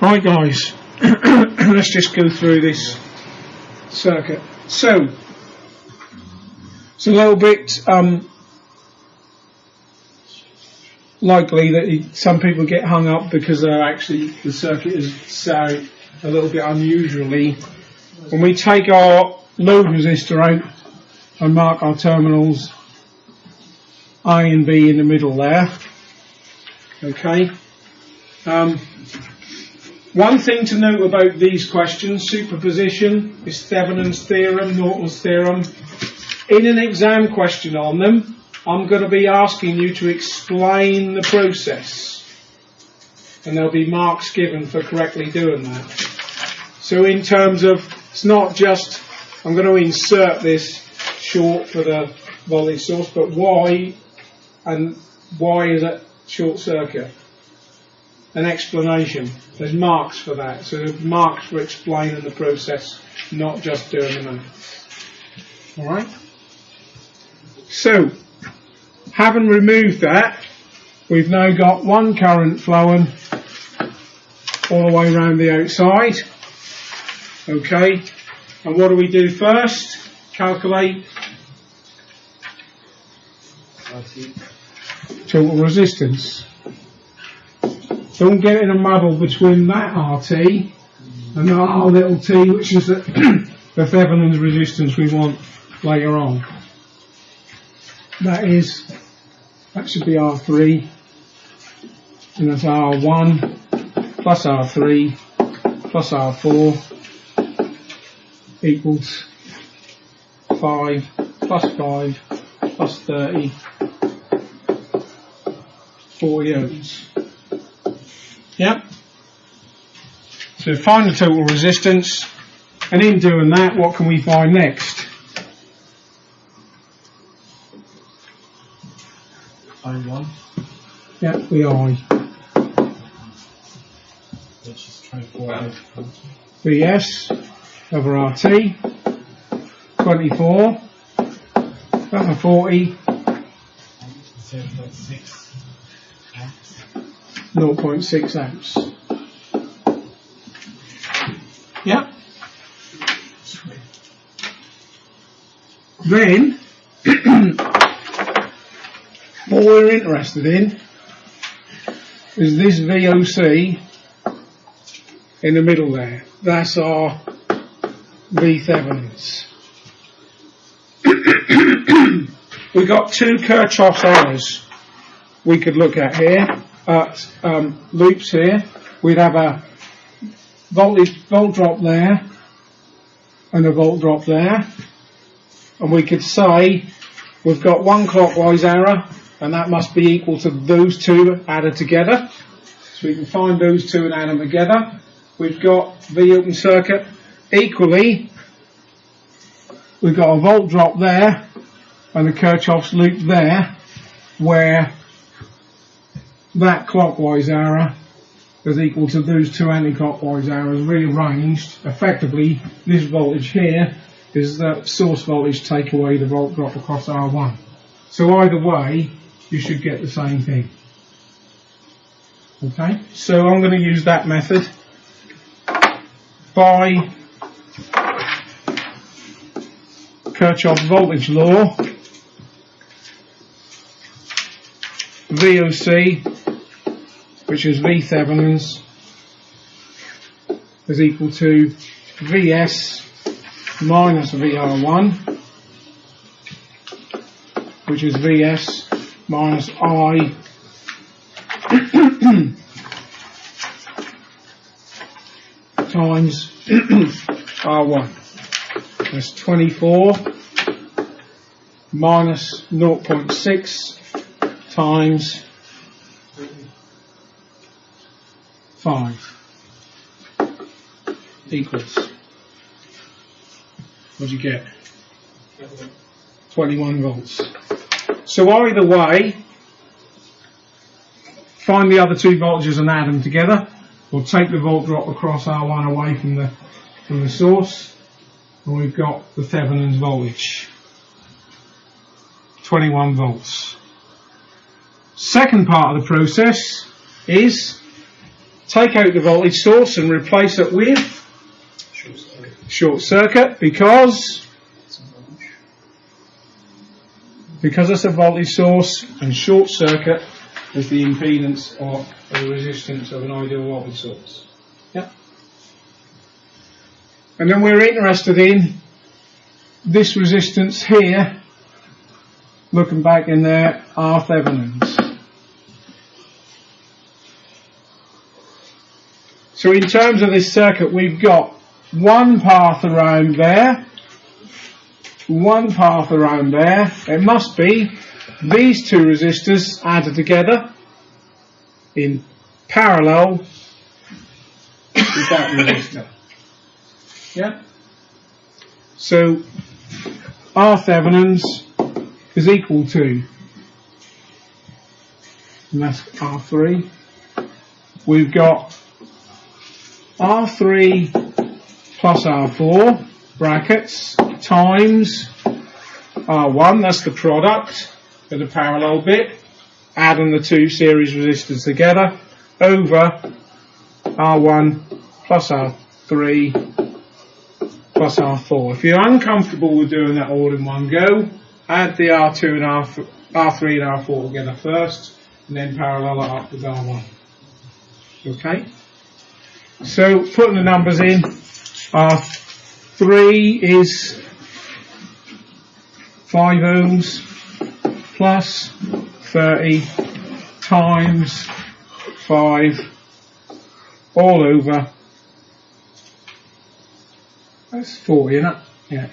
Right guys, let's just go through this circuit. So, it's a little bit likely that some people get hung up because the circuit is set out a little bit unusually. When we take our load resistor out and mark our terminals A and B in the middle there, okay. One thing to note about these questions: superposition is Thevenins theorem, Norton's theorem. In an exam question on them, I'm going to be asking you to explain the process, and there'll be marks given for correctly doing that. So in terms of, it's not just, I'm going to insert this short for the voltage source, but why, and why is it short circuit? An explanation. There's marks for that. So there's marks for explaining the process, not just doing the maths. Alright? So, having removed that, we've now got one current flowing all the way around the outside. Okay? And what do we do first? Calculate total resistance. Don't get in a muddle between that RT and our little t, which is the Thevenins resistance we want later on. That should be R3, and that's R1 plus R3 plus R4 equals 5 plus 5 plus 30, 40 ohms. Yep. So find the total resistance, and in doing that, what can we find next? I1. Yep, the I. Which is 24 Vs over RT, 24 over 40, 0.6 amps. 0.6 amps. Yep. Then, what we're interested in is this VOC in the middle there. That's our V Thevenins. We've got two Kirchhoff's errors we could look at here. Loops here. We'd have a volt drop there and a volt drop there, and we could say we've got one clockwise error, and that must be equal to those two added together. So we can find those two and add them together. We've got V open circuit. Equally, we've got a volt drop there and a Kirchhoff's loop there, where that clockwise error is equal to those two anti-clockwise errors rearranged. Effectively, this voltage here is the source voltage take away the volt drop across R1. So either way, you should get the same thing. Okay, so I'm going to use that method by Kirchhoff's voltage law. VOC, which is V Thevenins, is equal to Vs minus VR1, which is Vs minus I times R1. That's 24 minus 0.6 times 5 equals, what do you get? 21 volts. So either way, find the other two voltages and add them together. We'll take the volt drop across R1 away from the source, and we've got the Thevenins voltage, 21 volts. Second part of the process is take out the voltage source and replace it with short circuit because it's a voltage source, and short circuit is the impedance or the resistance of an ideal voltage source. Yeah. And then we're interested in this resistance here, looking back in there, are Thevenins. So in terms of this circuit, we've got one path around there, it must be these two resistors added together in parallel with that resistor. Yeah? So R Thevenins is equal to, and that's R3, we've got R3 plus R4 brackets times R1, that's the product of the parallel bit, adding the two series resistors together, over R1 plus R3 plus R4. If you're uncomfortable with doing that all in one go, add the R2 and R3 and R4 together first, and then parallel it up with R1. Okay? So, putting the numbers in, R3 is 5 ohms plus 30 times 5 all over, that's 40, isn't it? Yeah.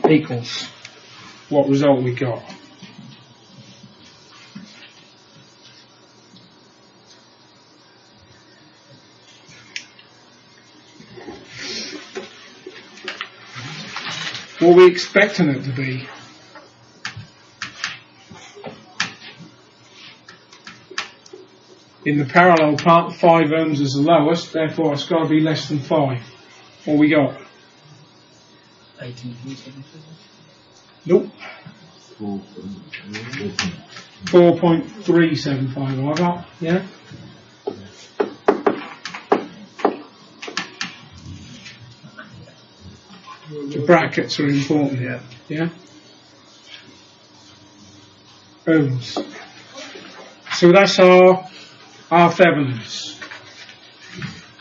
Equals what result we got. What are we expecting it to be? In the parallel part, 5 ohms is the lowest, therefore it's got to be less than 5. What we got? 18.7. Nope. 4.375 I got, yeah? The brackets are important, yeah? Ohms. So that's our Thevenins.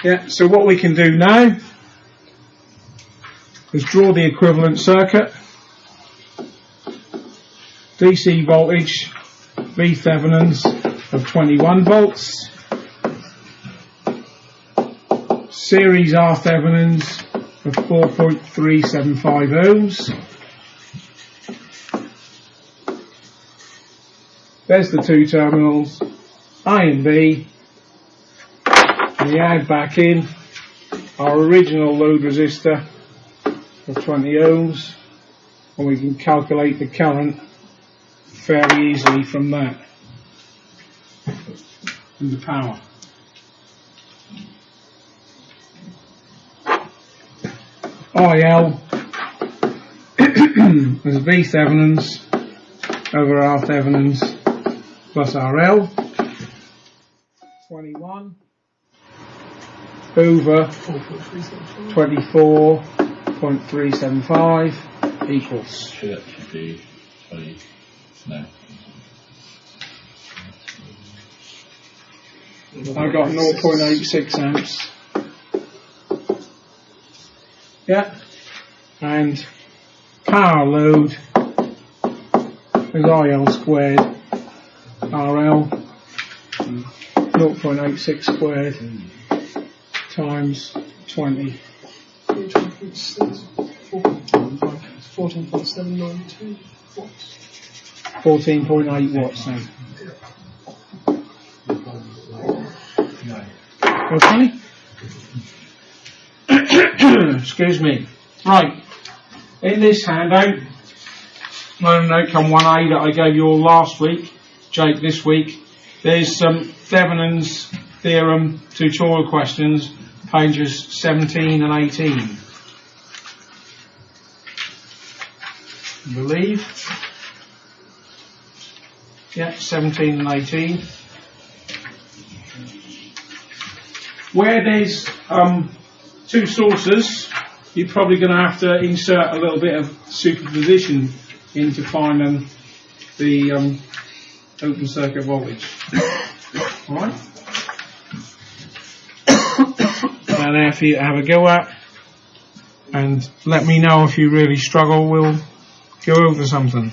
Yeah, so what we can do now is draw the equivalent circuit. DC voltage, V Thevenins of 21 volts. Series R Thevenins of 4.375 ohms. There's the two terminals, A and B. We add back in our original load resistor of 20 ohms, and we can calculate the current fairly easily from that, and the power. IL is V Thevenins over R Thevenins plus RL, 21 over 24.375 equals. Should actually be 20. No. I got 0.86 amps. Yeah, and power load is IL squared RL 0.86 squared times 20. 14.792 watts. 14.8 watts now. Okay? Excuse me. Right. In this handout, an outcome 1A that I gave you all last week, Jake this week, there's some Thevenins theorem tutorial questions, pages 17 and 18. I believe. Yeah, 17 and 18. Where there's two sources, you're probably going to have to insert a little bit of superposition into finding the open circuit voltage. Alright? And there for you to have a go at. And let me know if you really struggle, we'll go over something.